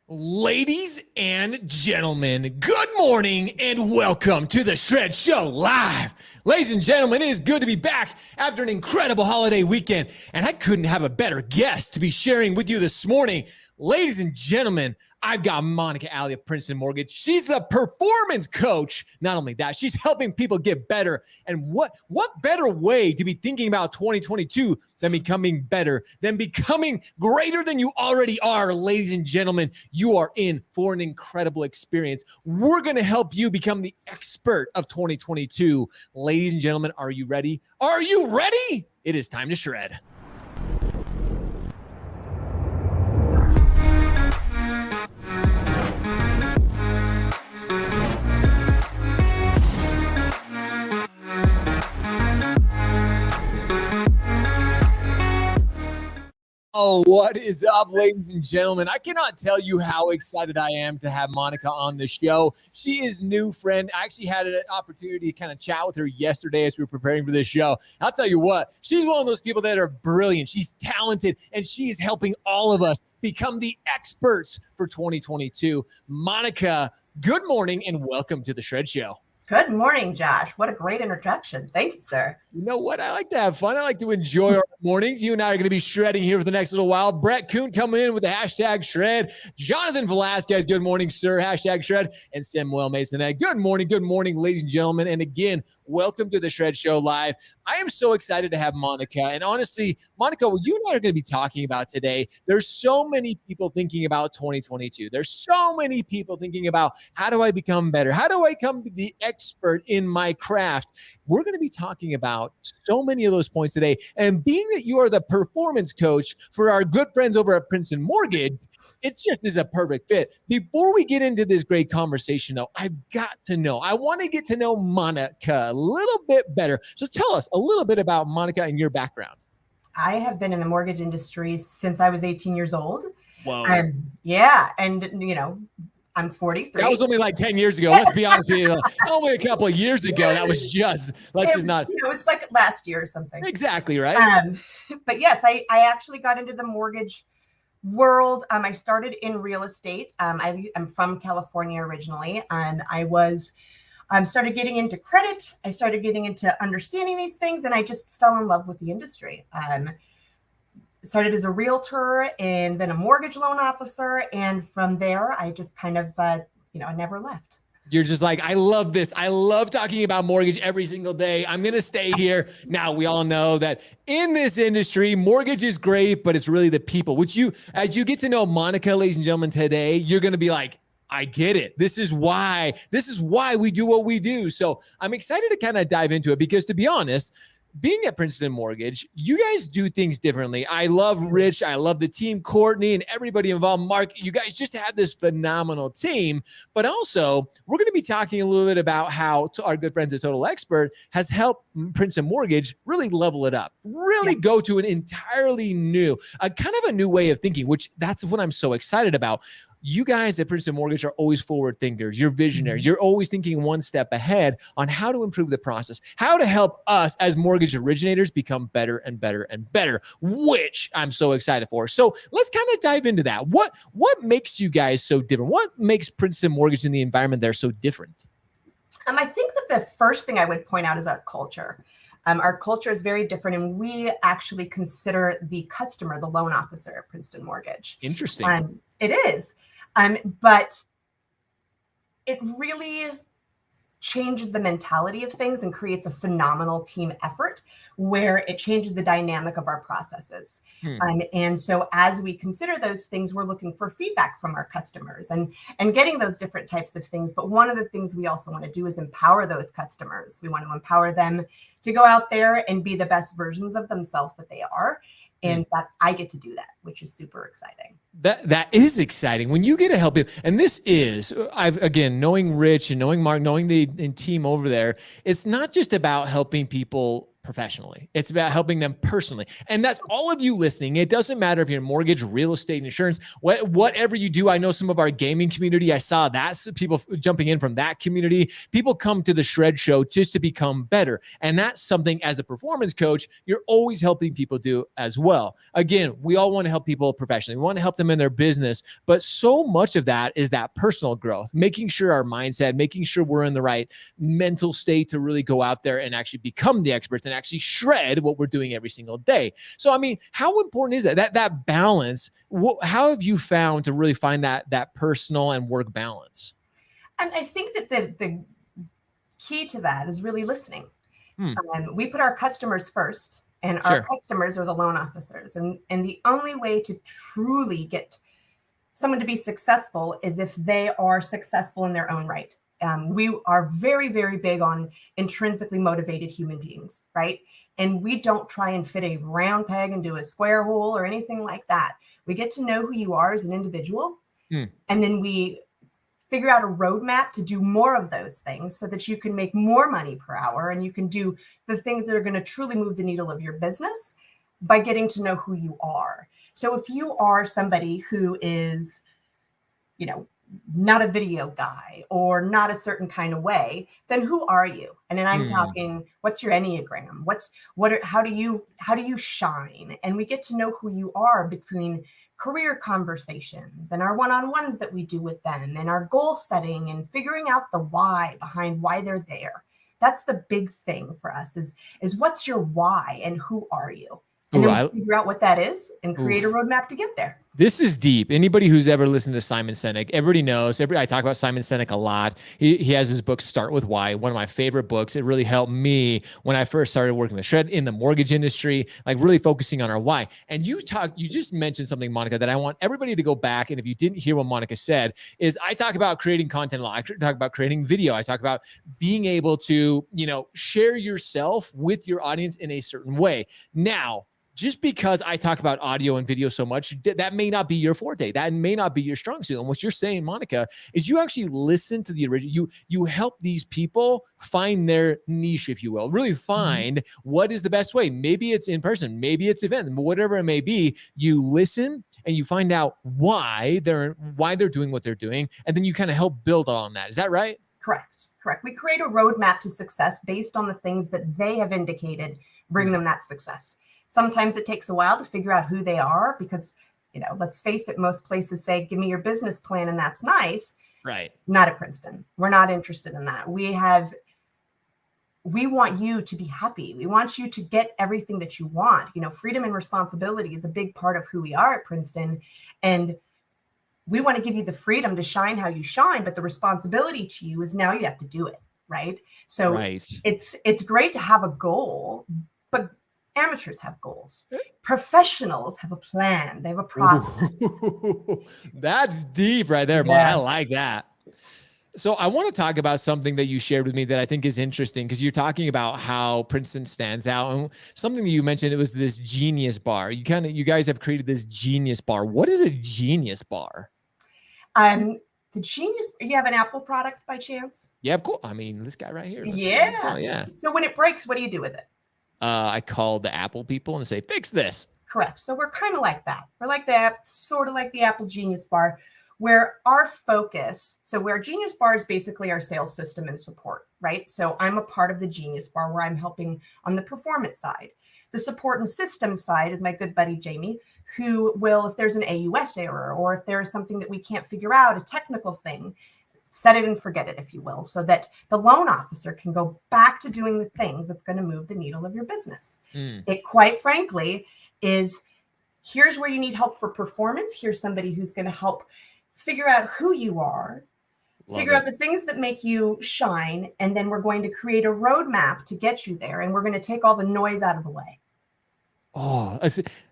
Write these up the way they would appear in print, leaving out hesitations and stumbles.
Ladies and gentlemen, good morning and welcome to the Shred Show Live. Ladies and gentlemen, it is good to be back after an incredible holiday weekend, and I couldn't have a better guest to be sharing with you this morning. Ladies and gentlemen, I've got Monica Alley of Princeton Mortgage. She's the performance coach. Not only that, she's helping people get better. And what better way to be thinking about 2022 than becoming better, than becoming greater than you already are. Ladies and gentlemen, you are in for an incredible experience. We're going to help you become the expert of 2022. Ladies and gentlemen, are you ready? Are you ready? It is time to shred. Oh, what is up, ladies and gentlemen? I cannot tell you how excited I am to have Monica on the show. She is new friend. I actually had an opportunity to kind of chat with her yesterday as we were preparing for this show. I'll tell you what, she's one of those people that are brilliant. She's talented, and she is helping all of us become the experts for 2022. Monica, good morning and welcome to the Shred Show. Good morning, Josh. What a great introduction. Thank you, sir. You know what? I like to have fun. I like to enjoy our mornings. You and I are going to be shredding here for the next little while. Brett Kuhn coming in with the hashtag shred. Jonathan Velasquez, good morning, sir. Hashtag shred. And Samuel Mason. Good morning, ladies and gentlemen. And again, welcome to the Shred Show Live. I am so excited to have Monica. And honestly, Monica, what you and I are going to be talking about today, there's so many people thinking about 2022. There's so many people thinking about how do I become better? How do I become the expert in my craft? We're going to be talking about so many of those points today. And being that you are the performance coach for our good friends over at Princeton Mortgage, it just is a perfect fit. Before we get into this great conversation, though, I want to get to know Monica a little bit better. So tell us a little bit about Monica and your background. I have been in the mortgage industry since I was 18 years old. Whoa. And I'm 43. That was only like 10 years ago. Let's be honest with you. Only a couple of years ago. That was just, it's like last year or something. Exactly, right? But yes, I actually got into the mortgage world. I started in real estate. I'm from California originally. I started getting into credit. I started getting into understanding these things, and I just fell in love with the industry. Started as a realtor and then a mortgage loan officer. And from there, I just kind of, I never left. You're just like, I love this. I love talking about mortgage every single day. I'm going to stay here. Now, we all know that in this industry, mortgage is great, but it's really the people, as you get to know Monica, ladies and gentlemen, today, you're going to be like, I get it. This is why we do what we do. So I'm excited to kind of dive into it because, to be honest, being at Princeton Mortgage, you guys do things differently. I love Rich. I love the team, Courtney, and everybody involved. Mark, you guys just have this phenomenal team. But also, we're going to be talking a little bit about how our good friends at Total Expert has helped Princeton Mortgage really level it up, really go to an entirely new, kind of a new way of thinking, which that's what I'm so excited about. You guys at Princeton Mortgage are always forward thinkers. You're visionaries. You're always thinking one step ahead on how to improve the process, how to help us as mortgage originators become better and better and better, which I'm so excited for. So let's kind of dive into that. What makes you guys so different? What makes Princeton Mortgage and the environment there so different? I think that the first thing I would point out is our culture. Our culture is very different, and we actually consider the customer the loan officer at Princeton Mortgage. Interesting. It is. But it really changes the mentality of things and creates a phenomenal team effort where it changes the dynamic of our processes. And so as we consider those things, we're looking for feedback from our customers and getting those different types of things. But one of the things we also want to do is empower those customers. We want to empower them to go out there and be the best versions of themselves that they are. And that I get to do that, which is super exciting. That is exciting when you get to help people. And this is, knowing Rich and knowing Mark, knowing the team over there, it's not just about helping people professionally. It's about helping them personally. And that's all of you listening. It doesn't matter if you're in mortgage, real estate, insurance, whatever you do. I know some of our gaming community, I saw that people jumping in from that community. People come to the Shred Show just to become better. And that's something as a performance coach, you're always helping people do as well. Again, we all want to help people professionally. We want to help them them in their business. But so much of that is that personal growth, making sure our mindset, making sure we're in the right mental state to really go out there and actually become the experts and actually shred what we're doing every single day. So, I mean, how important is that balance? How have you found to really find that personal and work balance? And I think that the key to that is really listening. Hmm. We put our customers first, and our customers are the loan officers. And the only way to truly get someone to be successful is if they are successful in their own right. We are very, very big on intrinsically motivated human beings, right? And we don't try and fit a round peg into a square hole or anything like that. We get to know who you are as an individual, and then we figure out a roadmap to do more of those things so that you can make more money per hour and you can do the things that are going to truly move the needle of your business by getting to know who you are. So if you are somebody who is, not a video guy or not a certain kind of way, then who are you? And then I'm talking, what's your Enneagram? How do you shine? And we get to know who you are between career conversations and our one-on-ones that we do with them and our goal setting and figuring out the why behind why they're there. That's the big thing for us is what's your why and who are you? And then we figure out what that is and create a roadmap to get there. This is deep. Anybody who's ever listened to Simon Sinek, everybody knows. I talk about Simon Sinek a lot. He has his book, Start With Why, one of my favorite books. It really helped me when I first started working with Shred in the mortgage industry, like really focusing on our why. And you just mentioned something, Monica, that I want everybody to go back. And if you didn't hear what Monica said, is I talk about creating content a lot. I talk about creating video. I talk about being able to, share yourself with your audience in a certain way. Now, just because I talk about audio and video so much, that may not be your forte. That may not be your strong suit. And what you're saying, Monica, is you actually listen to the original. You help these people find their niche, if you will, really find what is the best way. Maybe it's in person, maybe it's event, whatever it may be. You listen and you find out why they're doing what they're doing. And then you kind of help build on that. Is that right? Correct. We create a roadmap to success based on the things that they have indicated bring them that success. Sometimes it takes a while to figure out who they are because, let's face it, most places say, give me your business plan and that's nice. Right. Not at Princeton. We're not interested in that. We want you to be happy. We want you to get everything that you want. Freedom and responsibility is a big part of who we are at Princeton. And we want to give you the freedom to shine how you shine, but the responsibility to you is now you have to do it. Right. So it's great to have a goal, but amateurs have goals. Professionals have a plan. They have a process. That's deep right there, man. I like that. So I want to talk about something that you shared with me that I think is interesting because you're talking about how Princeton stands out. And something that you mentioned, it was this genius bar. You guys have created this genius bar. What is a genius bar? The genius, you have an Apple product by chance? Yeah, of course. I mean, this guy right here. Yeah. So when it breaks, what do you do with it? I call the Apple people and say, fix this. Correct. So we're kind of like that. We're like that, sort of like the Apple Genius Bar, where our focus, where Genius Bar is basically our sales system and support, right? So I'm a part of the Genius Bar where I'm helping on the performance side. The support and system side is my good buddy, Jamie, who will, if there's an AUS error or if there is something that we can't figure out, a technical thing, set it and forget it, if you will, so that the loan officer can go back to doing the things that's going to move the needle of your business. It quite frankly is, here's where you need help for performance. Here's somebody who's going to help figure out who you are, figure out the things that make you shine. And then we're going to create a roadmap to get you there. And we're going to take all the noise out of the way. Oh,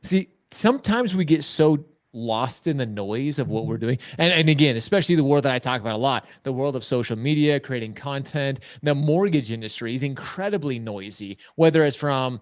see, sometimes we get so lost in the noise of what we're doing. And again, especially the world that I talk about a lot, the world of social media, creating content. The mortgage industry is incredibly noisy, whether it's from,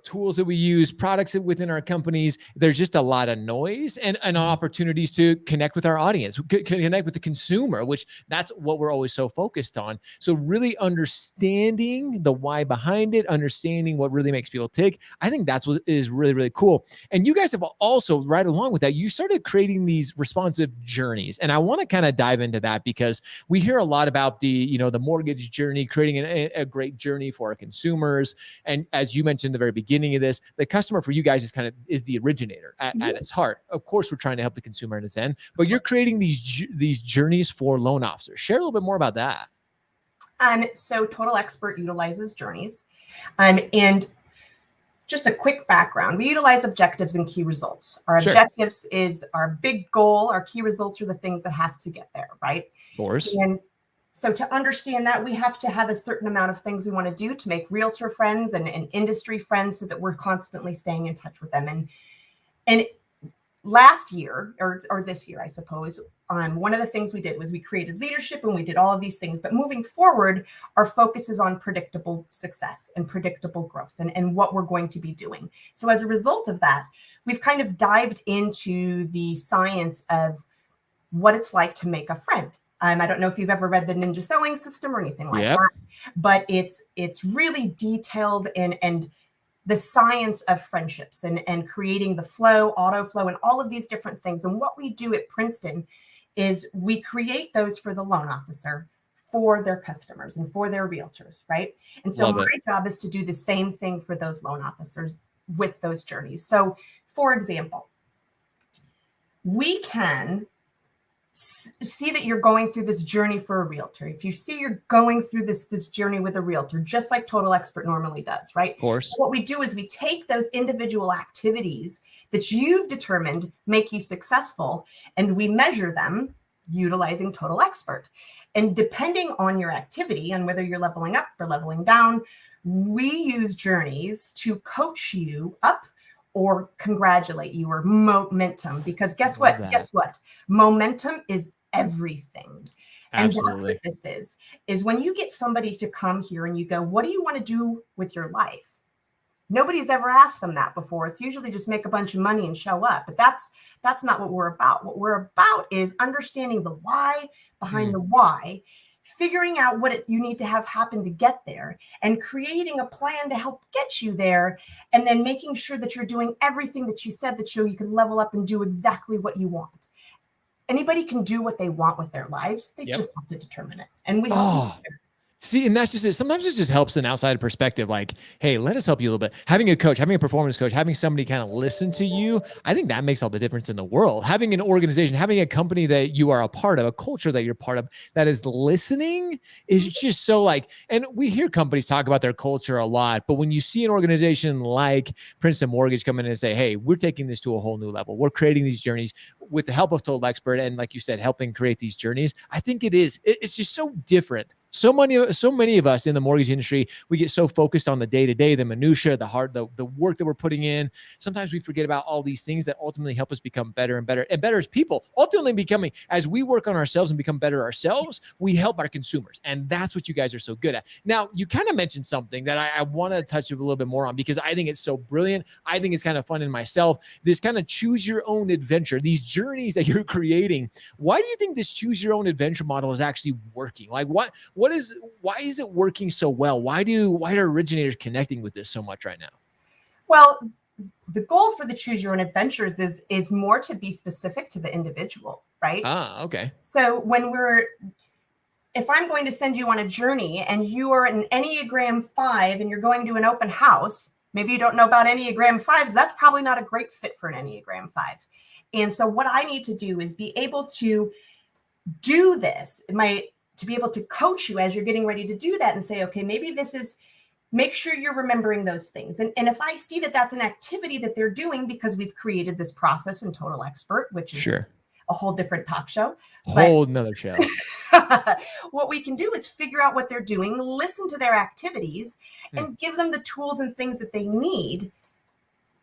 tools that we use, products within our companies. There's just a lot of noise and opportunities to connect with our audience, connect with the consumer, which that's what we're always so focused on. So really understanding the why behind it, understanding what really makes people tick. I think that's what is really, really cool. And you guys have also, right along with that, you you started creating these responsive journeys. And I want to kind of dive into that because we hear a lot about the mortgage journey, creating a great journey for our consumers. And as you mentioned at the very beginning of this, the customer for you guys is the originator at its heart. Of course, we're trying to help the consumer in its end, but you're creating these journeys for loan officers. Share a little bit more about that. So Total Expert utilizes journeys. And just a quick background, we utilize objectives and key results. Our objectives is our big goal. Our key results are the things that have to get there, right? Of course. And so to understand that, we have to have a certain amount of things we want to do to make realtor friends and industry friends so that we're constantly staying in touch with them. And last year, or this year, I suppose, one of the things we did was we created leadership and we did all of these things. But moving forward, our focus is on predictable success and predictable growth and what we're going to be doing. So as a result of that, we've kind of dived into the science of what it's like to make a friend. I don't know if you've ever read the Ninja Sewing System or anything like that, but it's really detailed and the science of friendships and creating the flow, auto flow, and all of these different things. And what we do at Princeton is we create those for the loan officer, for their customers and for their realtors, right? And so my job is to do the same thing for those loan officers with those journeys. So for example, we can see that you're going through this journey for a realtor. If you see you're going through this journey with a realtor, just like Total Expert normally does, right? Of course. What we do is we take those individual activities that you've determined make you successful, and we measure them utilizing Total Expert. And depending on your activity and whether you're leveling up or leveling down, we use journeys to coach you up or congratulate you, or momentum, because guess what? Momentum is everything. And that's what this is when you get somebody to come here and you go, what do you want to do with your life? Nobody's ever asked them that before. It's usually just make a bunch of money and show up. But that's not what we're about. What we're about is understanding the why behind the why, figuring out what you need to have happen to get there, and creating a plan to help get you there, and then making sure that you're doing everything that you said that you can level up and do exactly what you want. Anybody can do what they want with their lives. They just have to determine it. And we help them there. See, and that's just it. Sometimes it just helps an outside perspective. Like, hey, let us help you a little bit. Having a coach, having a performance coach, having somebody kind of listen to you, I think that makes all the difference in the world. Having an organization, having a company that you are a part of, a culture that you're part of that is listening is just so like, and we hear companies talk about their culture a lot, but when you see an organization like Princeton Mortgage come in and say, hey, we're taking this to a whole new level. We're creating these journeys with the help of Total Expert. And like you said, helping create these journeys. I think it's just so different. So many of us in the mortgage industry, we get so focused on the day-to-day, the minutia, the work that we're putting in. Sometimes we forget about all these things that ultimately help us become better and better as people. Ultimately as we work on ourselves and become better ourselves, we help our consumers. And that's what you guys are so good at. Now, you kind of mentioned something that I want to touch a little bit more on because I think it's so brilliant. I think it's kind of fun in myself. This kind of choose your own adventure, these journeys that you're creating. Why do you think this choose your own adventure model is actually working? Like why is it working so well? Why are originators connecting with this so much right now? Well, the goal for the choose your own adventures is more to be specific to the individual, right? Okay. So if I'm going to send you on a journey and you are an Enneagram 5 and you're going to an open house, maybe you don't know about Enneagram 5s, that's probably not a great fit for an Enneagram 5. And so what I need to do is be able to do this, to be able to coach you as you're getting ready to do that and say, okay, maybe make sure you're remembering those things. And if I see that that's an activity that they're doing because we've created this process in Total Expert, which is a whole different talk show. Whole nother show. What we can do is figure out what they're doing, listen to their activities, and give them the tools and things that they need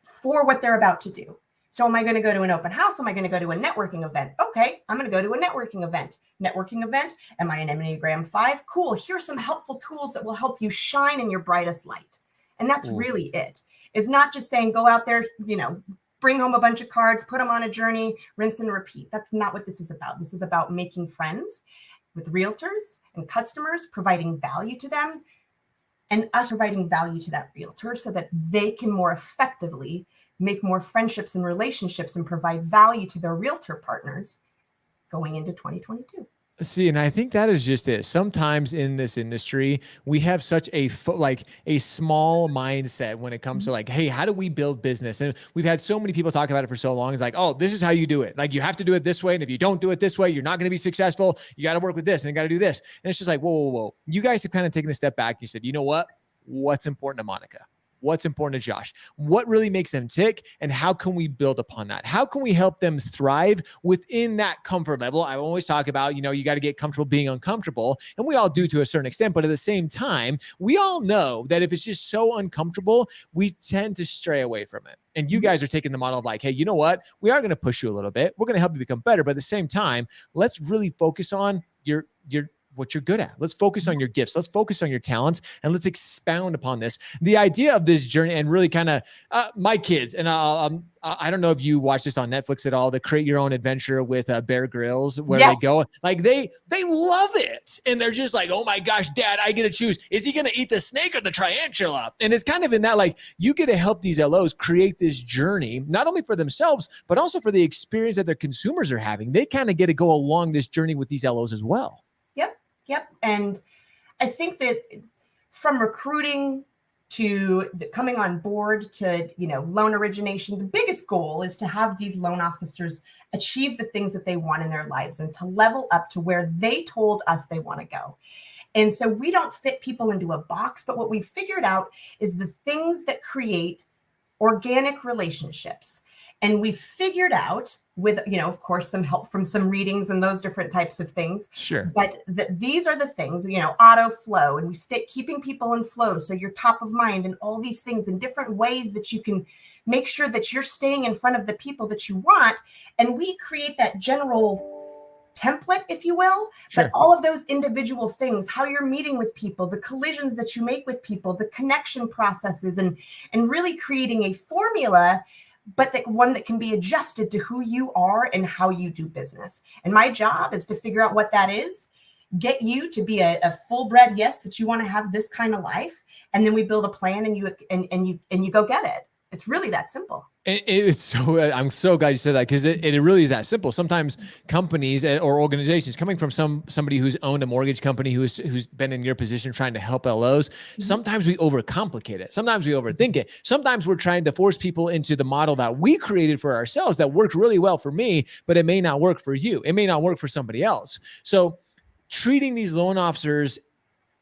for what they're about to do. So am I going to go to an open house? Am I going to go to a networking event? Okay, I'm going to go to a networking event. Networking event. Am I an Enneagram 5? Cool. Here's some helpful tools that will help you shine in your brightest light. And that's really it. It's not just saying go out there, bring home a bunch of cards, put them on a journey, rinse and repeat. That's not what this is about. This is about making friends with realtors and customers, providing value to them, and us providing value to that realtor so that they can more effectively make more friendships and relationships and provide value to their realtor partners going into 2022. See, and I think that is just it. Sometimes in this industry, we have such a small mindset when it comes to like, hey, how do we build business? And we've had so many people talk about it for so long. It's like, oh, this is how you do it. Like you have to do it this way. And if you don't do it this way, you're not going to be successful. You got to work with this and you got to do this. And it's just like, whoa. You guys have kind of taken a step back. You said, you know what? What's important to Monica? What's important to Josh? What really makes them tick? And how can we build upon that? How can we help them thrive within that comfort level? I always talk about, you got to get comfortable being uncomfortable. And we all do to a certain extent. But at the same time, we all know that if it's just so uncomfortable, we tend to stray away from it. And you guys are taking the model of like, hey, you know what? We are going to push you a little bit. We're going to help you become better. But at the same time, let's really focus on what you're good at. Let's focus on your gifts. Let's focus on your talents and let's expound upon this. The idea of this journey and really kind of my kids, and I don't know if you watch this on Netflix at all, the Create Your Own Adventure with Bear Grylls, where they go, like they love it. And they're just like, oh my gosh, Dad, I get to choose. Is he going to eat the snake or the tarantula? And it's kind of in that, like, you get to help these LOs create this journey, not only for themselves, but also for the experience that their consumers are having. They kind of get to go along this journey with these LOs as well. Yep. And I think that from recruiting to coming on board to, loan origination, the biggest goal is to have these loan officers achieve the things that they want in their lives and to level up to where they told us they want to go. And so we don't fit people into a box, but what we figured out is the things that create organic relationships. And we figured out with, of course, some help from some readings and those different types of things. Sure. But these are the things, auto flow, and we stay keeping people in flow. So you're top of mind and all these things in different ways that you can make sure that you're staying in front of the people that you want. And we create that general template, if you will, sure. But all of those individual things, how you're meeting with people, the collisions that you make with people, the connection processes, and really creating a formula, but that one that can be adjusted to who you are and how you do business. And my job is to figure out what that is, get you to be a full-bred yes that you want to have this kind of life, and then we build a plan and you go get it. It's really that simple. It's so, I'm so glad you said that, because it really is that simple. Sometimes companies or organizations, coming from somebody who's owned a mortgage company, who's been in your position trying to help LOs, sometimes we overcomplicate it. Sometimes we overthink it. Sometimes we're trying to force people into the model that we created for ourselves that worked really well for me, but it may not work for you. It may not work for somebody else. So treating these loan officers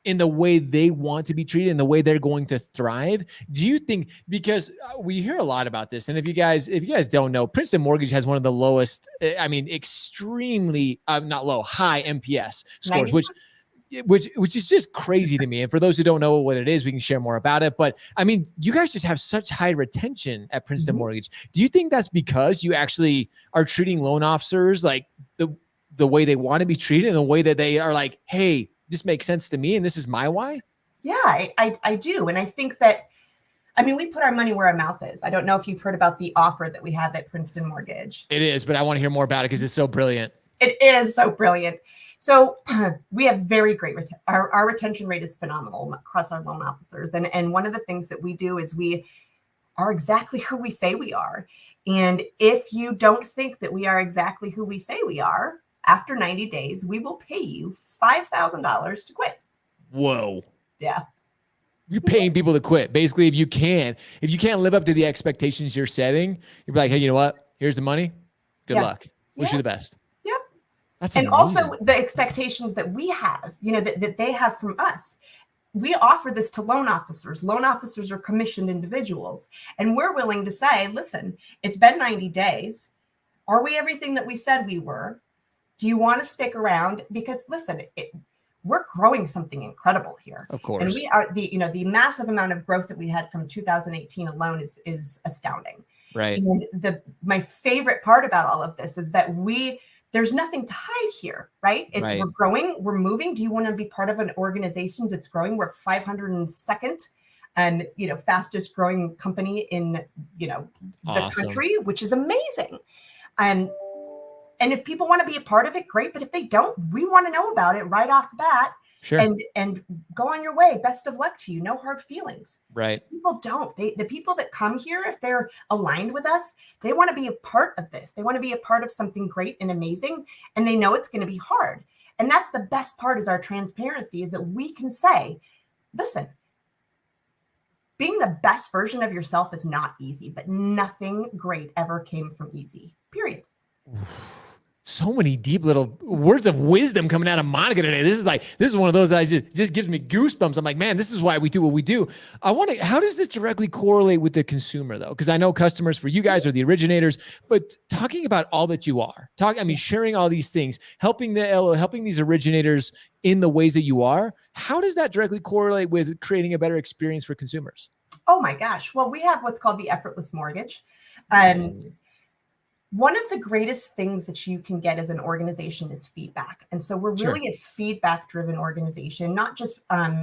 in the way they want to be treated, in the way they're going to thrive. Do you think, because we hear a lot about this, and if you guys don't know, Princeton Mortgage has one of the lowest, extremely not low, high NPS scores, which is just crazy to me. And for those who don't know what it is, we can share more about it. But you guys just have such high retention at Princeton Mortgage. Do you think that's because you actually are treating loan officers like the way they want to be treated, in the way that they are like, hey, this makes sense to me and this is my why? Yeah, I do. And I think that, we put our money where our mouth is. I don't know if you've heard about the offer that we have at Princeton Mortgage. It is, but I want to hear more about it because it's so brilliant. It is so brilliant. So we have very great, our retention rate is phenomenal across our loan officers. And one of the things that we do is we are exactly who we say we are. And if you don't think that we are exactly who we say we are, after 90 days, we will pay you $5,000 to quit. Whoa. Yeah. You're paying people to quit. Basically, if you can't live up to the expectations you're setting, you're like, hey, you know what? Here's the money. Good luck. Wish you the best. Yep. That's and amazing. Also the expectations that we have, that they have from us. We offer this to loan officers. Loan officers are commissioned individuals. And we're willing to say, listen, it's been 90 days. Are we everything that we said we were? Do you want to stick around? Because listen, we're growing something incredible here. Of course. And we are the massive amount of growth that we had from 2018 alone is astounding. Right. And my favorite part about all of this is that there's nothing to hide here, right? We're growing, we're moving. Do you want to be part of an organization that's growing? We're 502nd and fastest growing company in the country, which is amazing. And if people want to be a part of it, great. But if they don't, we want to know about it right off the bat. Sure. and go on your way. Best of luck to you. No hard feelings. Right. People don't. The people that come here, if they're aligned with us, they want to be a part of this. They want to be a part of something great and amazing, and they know it's going to be hard. And that's the best part, is our transparency, is that we can say, listen, being the best version of yourself is not easy, but nothing great ever came from easy, period. So many deep little words of wisdom coming out of Monica today. This is one of those that just gives me goosebumps. I'm like, man, this is why we do what we do. How does this directly correlate with the consumer though? Because I know customers for you guys are the originators, but talking about all that you are, sharing all these things, helping these originators in the ways that you are, how does that directly correlate with creating a better experience for consumers? Oh my gosh. Well, we have what's called the Effortless Mortgage. One of the greatest things that you can get as an organization is feedback. And so we're really a feedback-driven organization, not just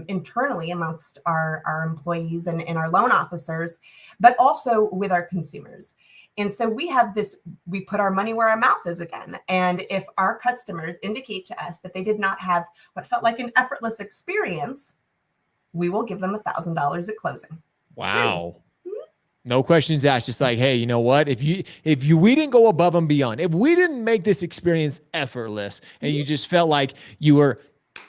internally amongst our employees and our loan officers, but also with our consumers. And so we put our money where our mouth is again. And if our customers indicate to us that they did not have what felt like an effortless experience, we will give them $1,000 at closing. Wow. No questions asked. Just like, hey, you know what? We didn't go above and beyond, if we didn't make this experience effortless, and you just felt like you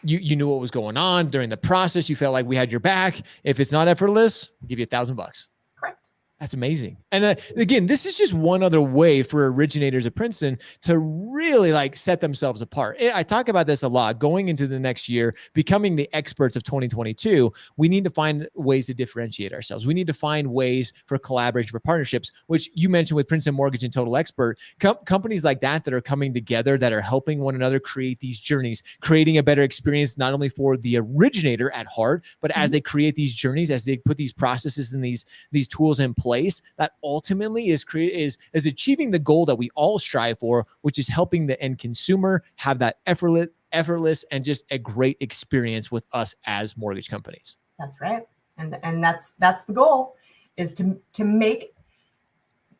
knew what was going on during the process, you felt like we had your back. If it's not effortless, we'll give you $1,000. Correct. That's amazing. And again, this is just one other way for originators at Princeton to really set themselves apart. I talk about this a lot going into the next year, becoming the experts of 2022. We need to find ways to differentiate ourselves. We need to find ways for collaboration, for partnerships, which you mentioned with Princeton Mortgage and Total Expert, companies like that are coming together, that are helping one another create these journeys, creating a better experience, not only for the originator at heart, but as they create these journeys, as they put these processes and these tools in place, that ultimately is achieving the goal that we all strive for, which is helping the end consumer have that effortless and just a great experience with us as mortgage companies. That's right. And that's the goal, is to make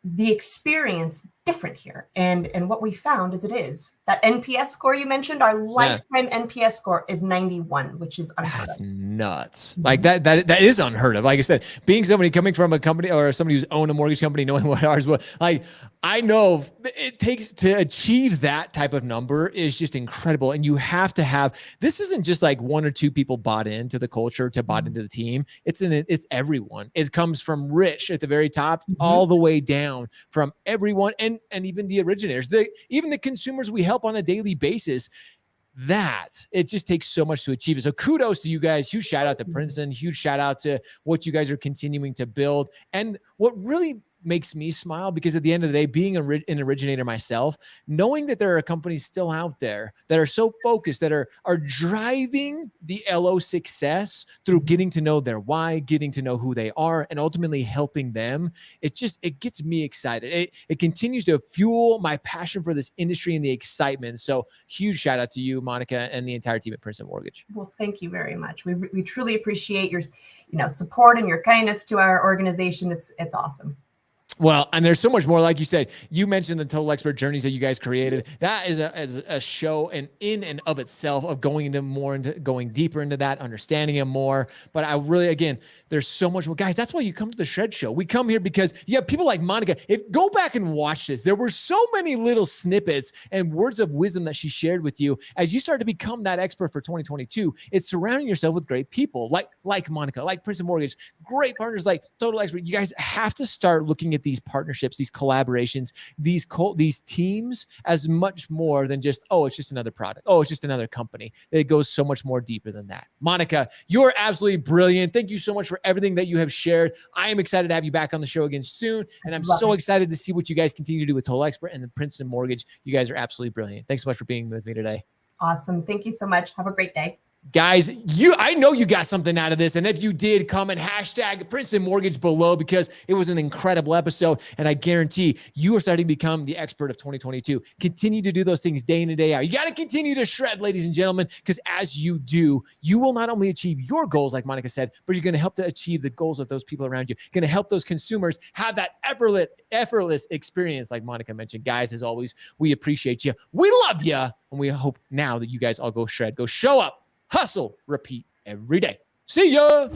the experience different here. And what we found is that NPS score you mentioned, our lifetime NPS score is 91, which is unheard of. That's nuts. Like that is unheard of. Like I said, being somebody coming from a company or somebody who's owned a mortgage company, knowing what ours was, I know it takes to achieve that type of number is just incredible. And you have to have, this isn't just like one or two people bought into the culture, bought into the team. It's everyone. It comes from Rich at the very top all the way down, from everyone, and even the originators, even the consumers we help on a daily basis. That it just takes so much to achieve it. So kudos to you guys. Huge shout out to Princeton. Huge shout out to what you guys are continuing to build. And what really makes me smile, because at the end of the day, being an originator myself, knowing that there are companies still out there that are so focused, that are driving the LO success through getting to know their why, getting to know who they are, and ultimately helping them. It gets me excited. It continues to fuel my passion for this industry and the excitement. So huge shout out to you, Monica, and the entire team at Princeton Mortgage. Well, thank you very much. We truly appreciate your support and your kindness to our organization. It's awesome. Well, and there's so much more. Like you said, you mentioned the Total Expert journeys that you guys created. That is a show and in and of itself, of going deeper into that, understanding it more. But I really, again, there's so much more. Guys, that's why you come to the Shred Show. We come here because you have people like Monica. Go back and watch this. There were so many little snippets and words of wisdom that she shared with you as you start to become that expert for 2022. It's surrounding yourself with great people like Monica, like Princeton Mortgage, great partners like Total Expert. You guys have to start looking at these partnerships, these collaborations, these teams as much more than just, it's just another product. It's just another company. It goes so much more deeper than that. Monica, you're absolutely brilliant. Thank you so much for everything that you have shared. I am excited to have you back on the show again soon. And I'm so excited to see what you guys continue to do with Total Expert and the Princeton Mortgage. You guys are absolutely brilliant. Thanks so much for being with me today. Awesome. Thank you so much. Have a great day. Guys, I know you got something out of this. And if you did, comment hashtag Princeton Mortgage below, because it was an incredible episode. And I guarantee you are starting to become the expert of 2022. Continue to do those things day in and day out. You got to continue to shred, ladies and gentlemen, because as you do, you will not only achieve your goals, like Monica said, but you're going to help to achieve the goals of those people around you. Going to help those consumers have that effortless experience, like Monica mentioned. Guys, as always, we appreciate you. We love you. And we hope now that you guys all go shred, go show up, hustle, repeat every day. See ya.